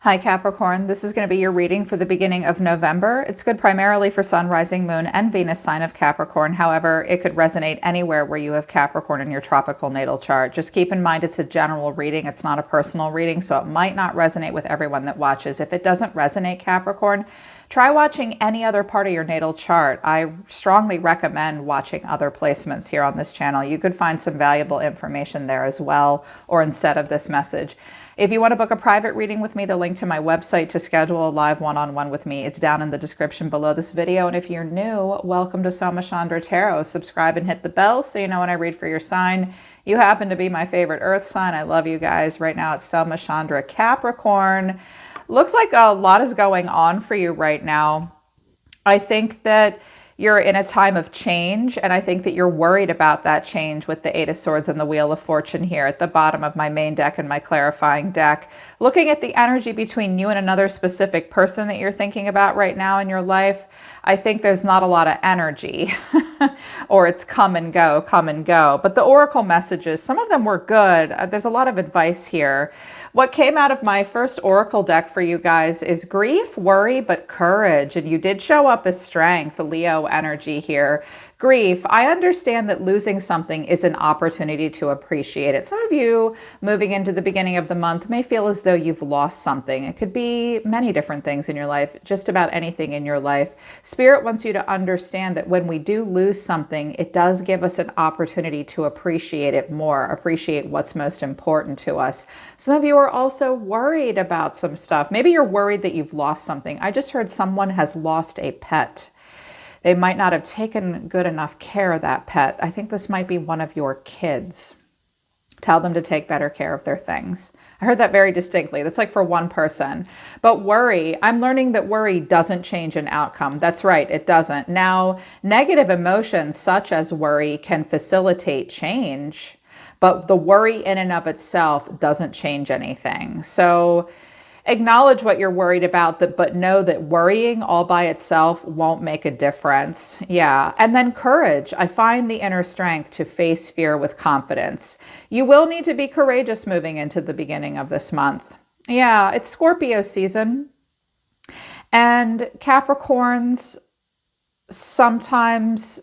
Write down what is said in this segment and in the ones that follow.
Hi Capricorn, this is going to be your reading for the beginning of November. It's good primarily for Sun, Rising, Moon, and Venus sign of Capricorn. However, it could resonate anywhere where you have Capricorn in your tropical natal chart. Just keep in mind it's a general reading. It's not a personal reading, so it might not resonate with everyone that watches. If it doesn't resonate, Capricorn, try watching any other part of your natal chart. I strongly recommend watching other placements here on this channel. You could find some valuable information there as well, or instead of this message. If you want to book a private reading with me, the link to my website to schedule a live one-on-one with me is down in the description below this video. And if you're new, welcome to Soma Chandra Tarot. Subscribe and hit the bell so you know when I read for your sign. You happen to be my favorite earth sign. I love you guys. Right now it's Soma Chandra Capricorn. Looks like a lot is going on for you right now. I think that you're in a time of change, and I think that you're worried about that change with the Eight of Swords and the Wheel of Fortune here at the bottom of my main deck and my clarifying deck. Looking at the energy between you and another specific person that you're thinking about right now in your life, I think there's not a lot of energy, or it's come and go, come and go. But the oracle messages, some of them were good. There's a lot of advice here. What came out of my first oracle deck for you guys is grief, worry, but courage. And you did show up as strength, Leo energy here. Grief, I understand that losing something is an opportunity to appreciate it. Some of you moving into the beginning of the month may feel as though you've lost something. It could be many different things in your life, just about anything in your life. Spirit wants you to understand that when we do lose something, it does give us an opportunity to appreciate it more, appreciate what's most important to us. Some of you are also worried about some stuff. Maybe you're worried that you've lost something. I just heard someone has lost a pet. They might not have taken good enough care of that pet. I think this might be one of your kids. Tell them to take better care of their things. I heard that very distinctly. That's like for one person. But worry, I'm learning that worry doesn't change an outcome. That's right, it doesn't. Now, negative emotions such as worry can facilitate change, but the worry in and of itself doesn't change anything. So acknowledge what you're worried about, but know that worrying all by itself won't make a difference. Yeah. And then courage. I find the inner strength to face fear with confidence. You will need to be courageous moving into the beginning of this month. Yeah, it's Scorpio season. And Capricorns sometimes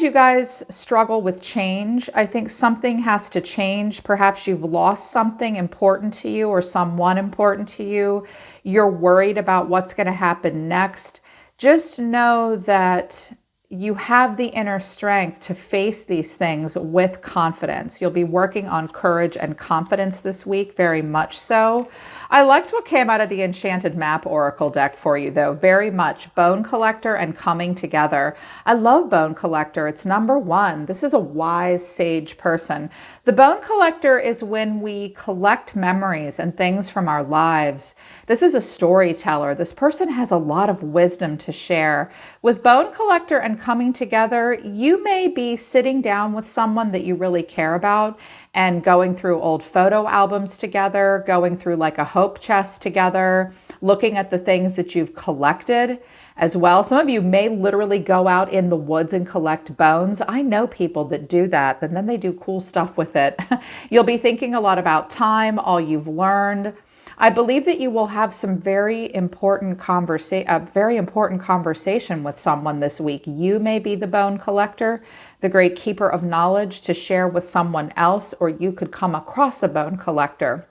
you guys struggle with change. I think something has to change. Perhaps you've lost something important to you or someone important to you. You're worried about what's going to happen next. Just know that you have the inner strength to face these things with confidence. You'll be working on courage and confidence this week, very much so. I liked what came out of the Enchanted Map Oracle deck for you, though, very much. Bone Collector and Coming Together. I love Bone Collector. It's number one. This is a wise, sage person. The Bone Collector is when we collect memories and things from our lives. This is a storyteller. This person has a lot of wisdom to share. With Bone Collector and Coming Together, you may be sitting down with someone that you really care about and going through old photo albums together, going through like a hope chest together, looking at the things that you've collected as well. Some of you may literally go out in the woods and collect bones. I know people that do that, and then they do cool stuff with it. You'll be thinking a lot about time, all you've learned. I believe that you will have some very important conversation with someone this week. You may be the bone collector, the great keeper of knowledge to share with someone else, or you could come across a bone collector.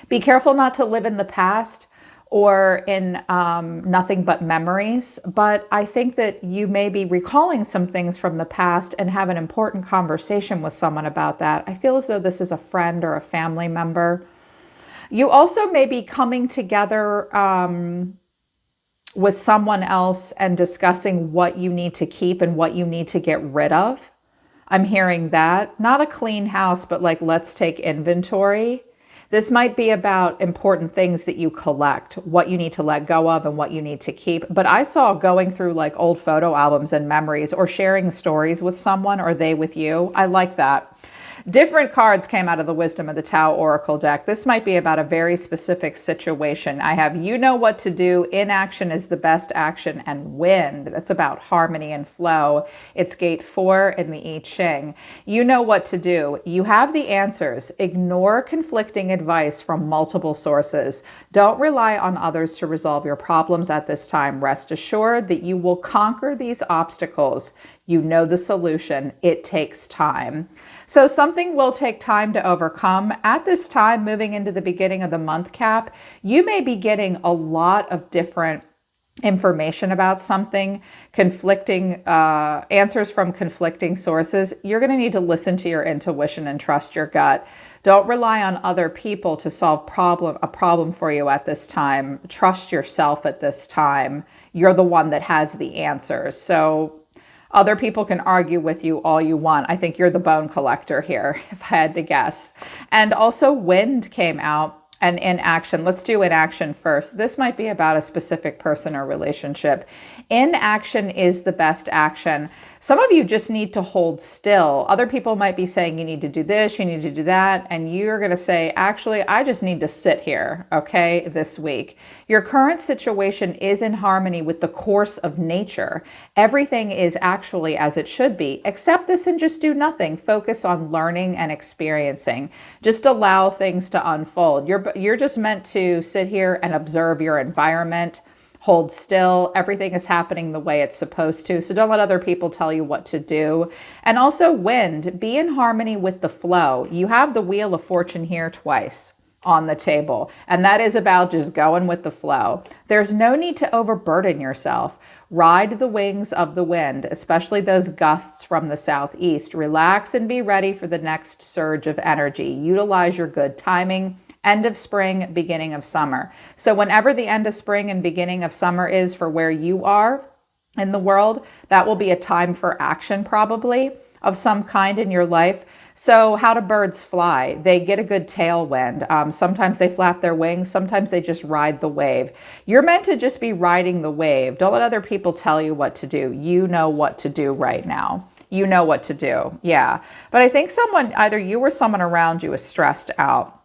Be careful not to live in the past or in nothing but memories, but I think that you may be recalling some things from the past and have an important conversation with someone about that. I feel as though this is a friend or a family member. You also may be coming together with someone else and discussing what you need to keep and what you need to get rid of. I'm hearing that. Not a clean house, but like, let's take inventory. This might be about important things that you collect, what you need to let go of and what you need to keep. But I saw going through like old photo albums and memories, or sharing stories with someone or they with you. I like that. Different cards came out of the Wisdom of the Tao Oracle deck. This might be about a very specific situation. I have you know what to do, inaction is the best action, and wind. That's about harmony and flow. It's gate 4 in the I Ching. You know what to do. You have the answers. Ignore conflicting advice from multiple sources. Don't rely on others to resolve your problems at this time. Rest assured that you will conquer these obstacles. You know the solution. It takes time. So something will take time to overcome. At this time, moving into the beginning of the month, Cap, you may be getting a lot of different information about something, conflicting answers from conflicting sources. You're going to need to listen to your intuition and trust your gut. Don't rely on other people to solve a problem for you at this time. Trust yourself at this time. You're the one that has the answers. So other people can argue with you all you want. I think you're the bone collector here, if I had to guess. And also wind came out, and inaction. Let's do inaction first. This might be about a specific person or relationship. Inaction is the best action. Some of you just need to hold still. Other people might be saying you need to do this, you need to do that, and you're going to say, actually, I just need to sit here, okay, this week. Your current situation is in harmony with the course of nature. Everything is actually as it should be. Accept this and just do nothing. Focus on learning and experiencing. Just allow things to unfold. You're just meant to sit here and observe your environment. Hold still. Everything is happening the way it's supposed to. So don't let other people tell you what to do. And also wind, be in harmony with the flow. You have the Wheel of Fortune here twice on the table. And that is about just going with the flow. There's no need to overburden yourself. Ride the wings of the wind, especially those gusts from the southeast. Relax and be ready for the next surge of energy. Utilize your good timing. End of spring, beginning of summer. So whenever the end of spring and beginning of summer is for where you are in the world, that will be a time for action probably of some kind in your life. So how do birds fly? They get a good tailwind. Sometimes they flap their wings. Sometimes they just ride the wave. You're meant to just be riding the wave. Don't let other people tell you what to do. You know what to do right now. You know what to do. Yeah. But I think someone, either you or someone around you is stressed out.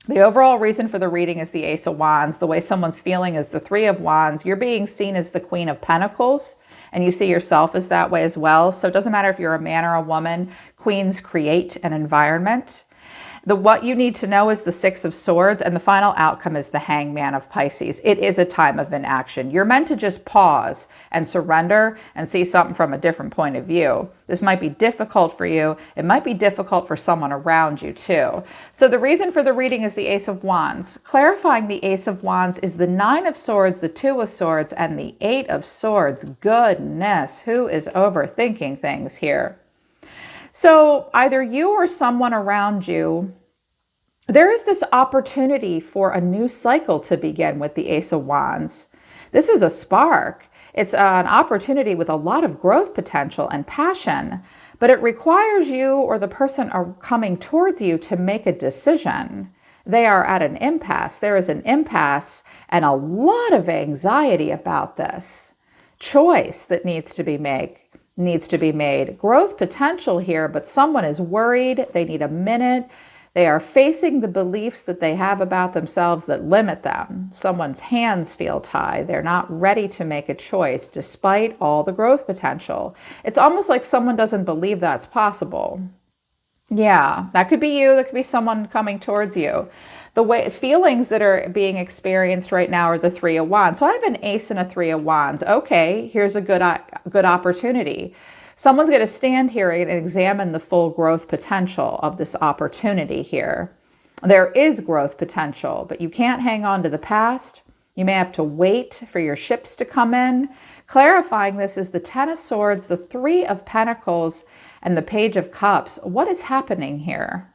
The overall reason for the reading is the Ace of Wands. The way someone's feeling is the Three of Wands. You're being seen as the Queen of Pentacles, and you see yourself as that way as well. So it doesn't matter if you're a man or a woman. Queens create an environment. What you need to know is the Six of Swords, and the final outcome is the Hangman of Pisces. It is a time of inaction. You're meant to just pause and surrender and see something from a different point of view. This might be difficult for you. It might be difficult for someone around you too. So the reason for the reading is the Ace of Wands. Clarifying the Ace of Wands is the Nine of Swords, the Two of Swords, and the Eight of Swords. Goodness, who is overthinking things here? So either you or someone around you, there is this opportunity for a new cycle to begin with the Ace of Wands. This is a spark. It's an opportunity with a lot of growth potential and passion, but it requires you or the person coming towards you to make a decision. They are at an impasse. There is an impasse and a lot of anxiety about this choice that needs to be made. Growth potential here, but someone is worried. They need a minute. They are facing the beliefs that they have about themselves that limit them. Someone's hands feel tied. They're not ready to make a choice despite all the growth potential. It's almost like someone doesn't believe that's possible. Yeah, that could be you. That could be someone coming towards you. The feelings that are being experienced right now are the Three of Wands. So I have an Ace and a Three of Wands. Okay, here's a good opportunity. Someone's going to stand here and examine the full growth potential of this opportunity here. There is growth potential, but you can't hang on to the past. You may have to wait for your ships to come in. Clarifying this is the Ten of Swords, the Three of Pentacles, and the Page of Cups. What is happening here?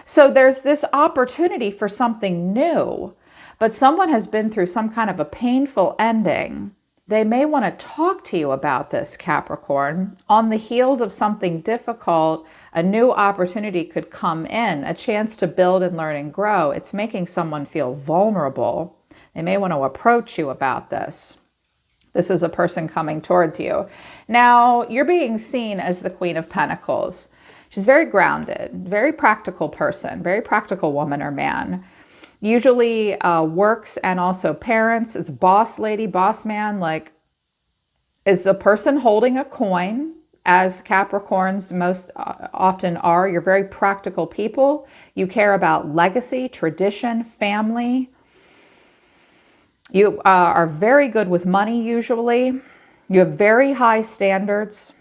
So there's this opportunity for something new, but someone has been through some kind of a painful ending. They may want to talk to you about this, Capricorn. On the heels of something difficult, a new opportunity could come in, a chance to build and learn and grow. It's making someone feel vulnerable. They may want to approach you about this. This is a person coming towards you. Now, you're being seen as the Queen of Pentacles. She's very grounded, very practical person, very practical woman or man. Usually works and also parents. It's boss lady, boss man, like is the person holding a coin, as Capricorns most often are. You're very practical people. You care about legacy, tradition, family. You are very good with money usually. You have very high standards.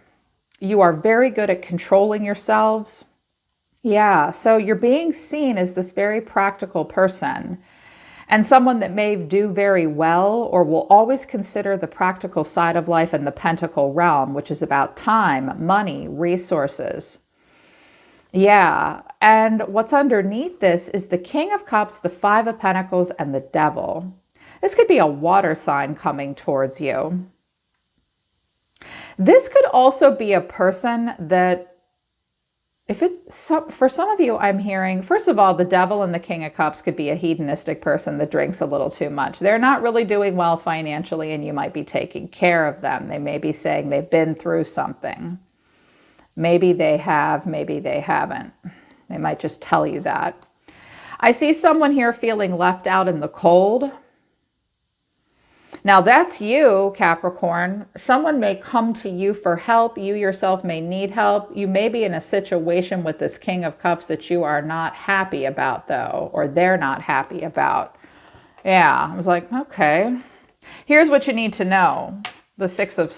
You are very good at controlling yourselves. Yeah, so you're being seen as this very practical person and someone that may do very well or will always consider the practical side of life in the pentacle realm, which is about time, money, resources. Yeah, and what's underneath this is the King of Cups, the Five of Pentacles, and the Devil. This could be a water sign coming towards you. This could also be a person that, if it's for some of you, I'm hearing, first of all, the Devil and the King of Cups could be a hedonistic person that drinks a little too much. They're not really doing well financially, and you might be taking care of them. They may be saying they've been through something. Maybe they have, maybe they haven't. They might just tell you that. I see someone here feeling left out in the cold. Now that's you, Capricorn. Someone may come to you for help. You yourself may need help. You may be in a situation with this King of Cups that you are not happy about, though, or they're not happy about. Yeah, I was like, okay. Here's what you need to know. The Six of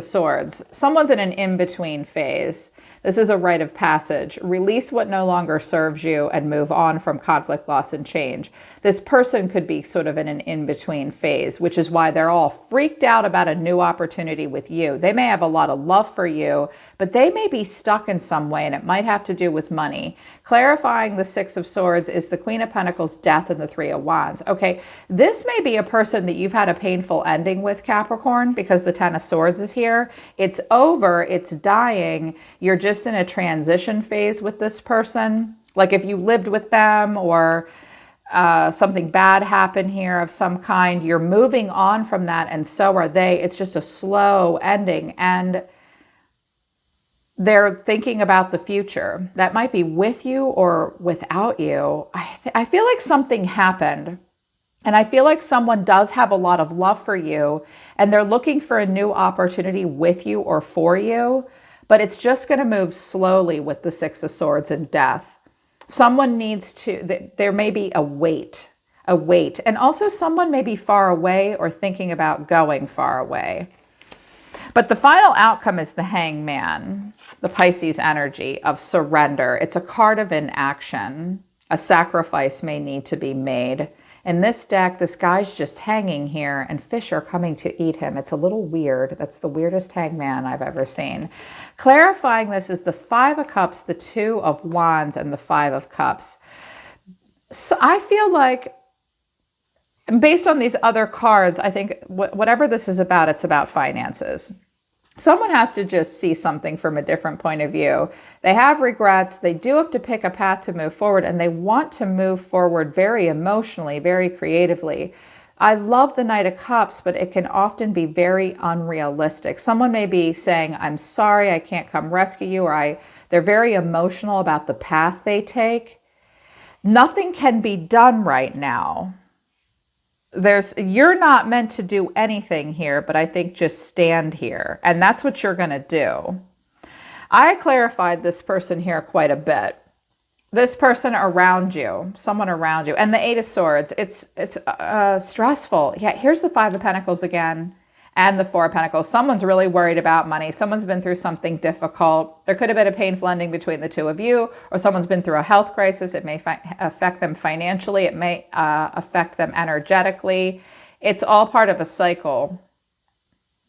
Swords. Someone's in an in-between phase. This is a rite of passage. Release what no longer serves you and move on from conflict, loss, and change. This person could be sort of in an in-between phase, which is why they're all freaked out about a new opportunity with you. They may have a lot of love for you, but they may be stuck in some way, and it might have to do with money. Clarifying the Six of Swords is the Queen of Pentacles, Death, and the Three of Wands. Okay, this may be a person that you've had a painful ending with, Capricorn, because the Ten of Swords is here. It's over, it's dying. You're just in a transition phase with this person. Like if you lived with them or something bad happened here of some kind, you're moving on from that, and so are they. It's just a slow ending, and they're thinking about the future. That might be with you or without you. I feel like something happened, and I feel like someone does have a lot of love for you, and they're looking for a new opportunity with you or for you, but it's just going to move slowly with the Six of Swords and Death. Someone needs to, there may be a wait, and also someone may be far away or thinking about going far away. But the final outcome is the Hangman, the Pisces energy of surrender. It's a card of inaction. A sacrifice may need to be made. In this deck, this guy's just hanging here and fish are coming to eat him. It's a little weird. That's the weirdest hangman I've ever seen. Clarifying this is the Five of Cups, the Two of Wands, and the Five of Cups. So I feel like, based on these other cards, I think whatever this is about, it's about finances. Someone has to just see something from a different point of view. They have regrets. They do have to pick a path to move forward, and they want to move forward very emotionally, very creatively. I love the Knight of Cups, but it can often be very unrealistic. Someone may be saying, I'm sorry, I can't come rescue you, or they're very emotional about the path they take. Nothing can be done right now. You're not meant to do anything here, but I think just stand here. And that's what you're going to do. I clarified this person here quite a bit. This person around you, someone around you, and the Eight of Swords, it's stressful. Yeah, here's the Five of Pentacles again, and the Four of Pentacles. Someone's really worried about money. Someone's been through something difficult. There could have been a painful ending between the two of you, or someone's been through a health crisis. It may affect them financially. It may affect them energetically. It's all part of a cycle.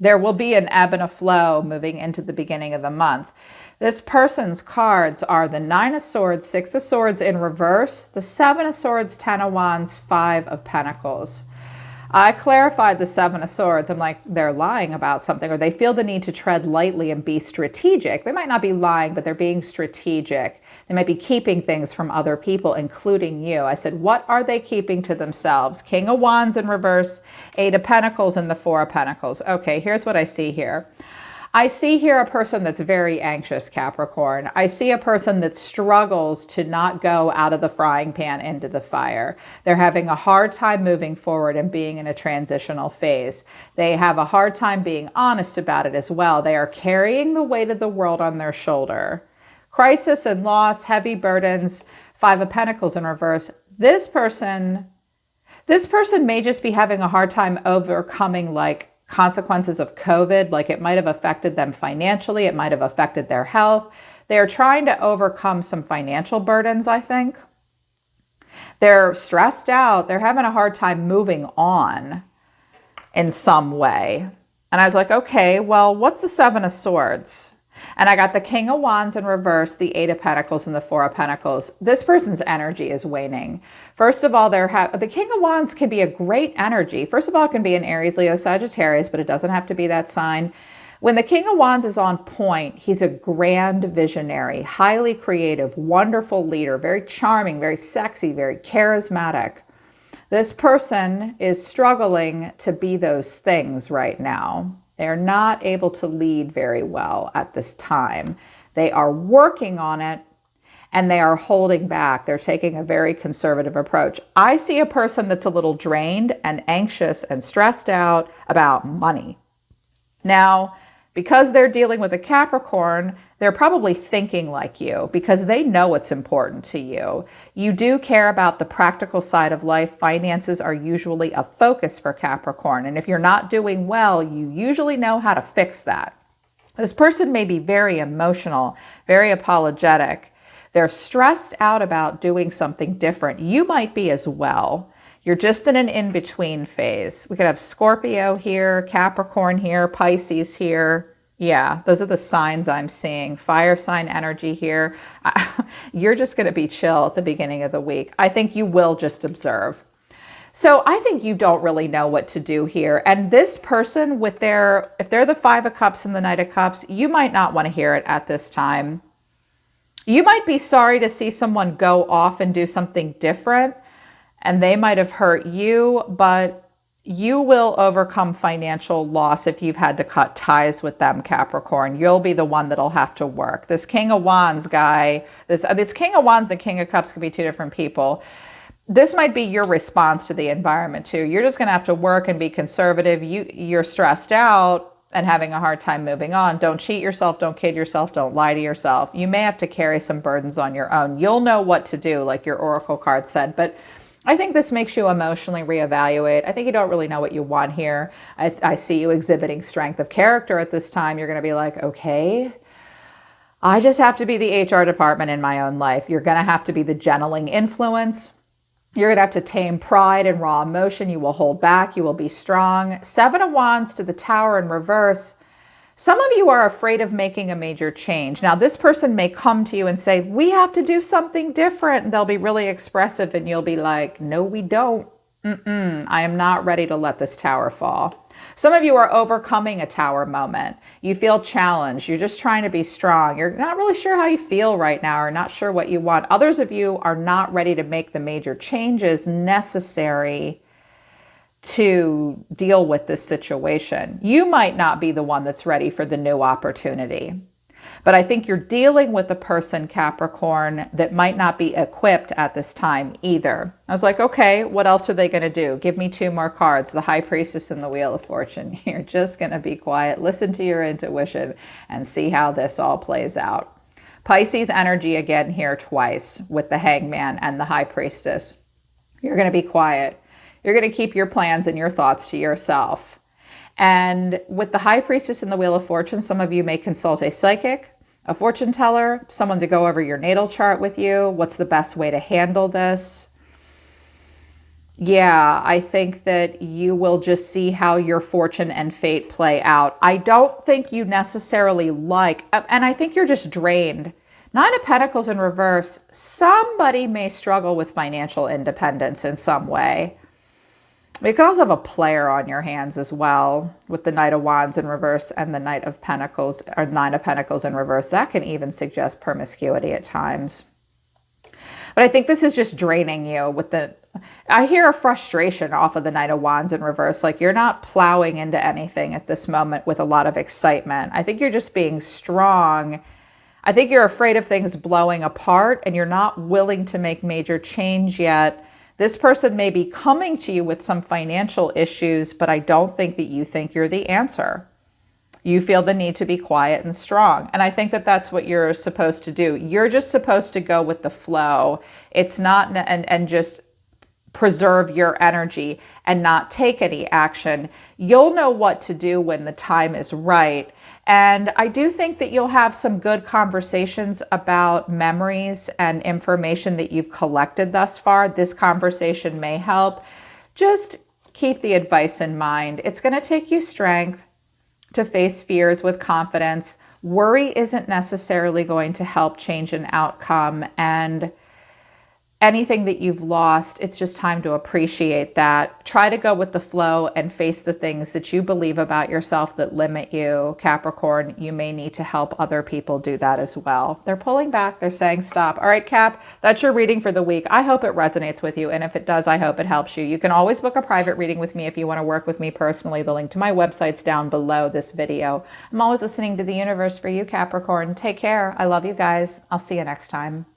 There will be an ebb and a flow moving into the beginning of the month. This person's cards are the Nine of Swords, Six of Swords in reverse, the Seven of Swords, Ten of Wands, Five of Pentacles. I clarified the Seven of Swords. I'm like, they're lying about something, or they feel the need to tread lightly and be strategic. They might not be lying, but they're being strategic. They might be keeping things from other people, including you. I said, what are they keeping to themselves? King of Wands in reverse, Eight of Pentacles, and the Four of Pentacles. Okay, here's what I see here. I see here a person that's very anxious, Capricorn. I see a person that struggles to not go out of the frying pan into the fire. They're having a hard time moving forward and being in a transitional phase. They have a hard time being honest about it as well. They are carrying the weight of the world on their shoulder. Crisis and loss, heavy burdens, Five of Pentacles in reverse. This person may just be having a hard time overcoming like consequences of COVID, like it might have affected them financially, it might have affected their health. They're trying to overcome some financial burdens, I think. They're stressed out. They're having a hard time moving on in some way. And I was like, okay, well, what's the Seven of Swords? And I got the King of Wands in reverse, the Eight of Pentacles, and the Four of Pentacles. This person's energy is waning. First of all, the King of Wands can be a great energy. First of all, it can be an Aries, Leo, Sagittarius, but it doesn't have to be that sign. When the King of Wands is on point, he's a grand visionary, highly creative, wonderful leader, very charming, very sexy, very charismatic. This person is struggling to be those things right now. They're not able to lead very well at this time. They are working on it and they are holding back. They're taking a very conservative approach. I see a person that's a little drained and anxious and stressed out about money. Now, because they're dealing with a Capricorn, they're probably thinking like you because they know what's important to you. You do care about the practical side of life. Finances are usually a focus for Capricorn. And if you're not doing well, you usually know how to fix that. This person may be very emotional, very apologetic. They're stressed out about doing something different. You might be as well. You're just in an in-between phase. We could have Scorpio here, Capricorn here, Pisces here. Yeah, those are the signs I'm seeing. Fire sign energy here. You're just going to be chill at the beginning of the week. I think you will just observe. So I think you don't really know what to do here. And this person if they're the Five of Cups and the Knight of Cups, you might not want to hear it at this time. You might be sorry to see someone go off and do something different. And they might have hurt you, but you will overcome financial loss if you've had to cut ties with them, Capricorn. You'll be the one that'll have to work. This King of Wands guy, this King of Wands and King of Cups could be two different people. This might be your response to the environment too. You're just going to have to work and be conservative. You're stressed out and having a hard time moving on. Don't cheat yourself. Don't kid yourself. Don't lie to yourself. You may have to carry some burdens on your own. You'll know what to do, like your Oracle card said, but I think this makes you emotionally reevaluate. I think you don't really know what you want here. I see you exhibiting strength of character at this time. You're going to be like, okay, I just have to be the HR department in my own life. You're going to have to be the gentling influence. You're going to have to tame pride and raw emotion. You will hold back. You will be strong. Seven of Wands to the Tower in reverse. Some of you are afraid of making a major change. Now, this person may come to you and say, we have to do something different. And they'll be really expressive and you'll be like, no, we don't. I am not ready to let this tower fall. Some of you are overcoming a tower moment. You feel challenged. You're just trying to be strong. You're not really sure how you feel right now or not sure what you want. Others of you are not ready to make the major changes necessary to deal with this situation. You might not be the one that's ready for the new opportunity. But I think you're dealing with a person, Capricorn, that might not be equipped at this time either. I was like, okay, what else are they going to do? Give me two more cards, the High Priestess and the Wheel of Fortune. You're just going to be quiet, listen to your intuition, and see how this all plays out. Pisces energy again here twice with the Hangman and the High Priestess. You're going to be quiet. You're going to keep your plans and your thoughts to yourself. And with the High Priestess and the Wheel of Fortune, some of you may consult a psychic, a fortune teller, someone to go over your natal chart with you. What's the best way to handle this? Yeah, I think that you will just see how your fortune and fate play out. I don't think you necessarily and I think you're just drained. Nine of Pentacles in reverse. Somebody may struggle with financial independence in some way. You could also have a player on your hands as well with the Knight of Wands in reverse and the Knight of Pentacles or Nine of Pentacles in reverse. That can even suggest promiscuity at times. But I think this is just draining you with the I hear a frustration off of the Knight of Wands in reverse. Like you're not plowing into anything at this moment with a lot of excitement. I think you're just being strong. I think you're afraid of things blowing apart and you're not willing to make major change yet. This person may be coming to you with some financial issues, but I don't think that you think you're the answer. You feel the need to be quiet and strong. And I think that that's what you're supposed to do. You're just supposed to go with the flow. It's not, and just preserve your energy and not take any action. You'll know what to do when the time is right. And I do think that you'll have some good conversations about memories and information that you've collected thus far. This conversation may help. Just keep the advice in mind. It's going to take you strength to face fears with confidence. Worry isn't necessarily going to help change an outcome, and anything that you've lost, it's just time to appreciate that. Try to go with the flow and face the things that you believe about yourself that limit you. Capricorn, you may need to help other people do that as well. They're pulling back. They're saying stop. All right, Cap, that's your reading for the week. I hope it resonates with you. And if it does, I hope it helps you. You can always book a private reading with me if you want to work with me personally. The link to my website's down below this video. I'm always listening to the universe for you, Capricorn. Take care. I love you guys. I'll see you next time.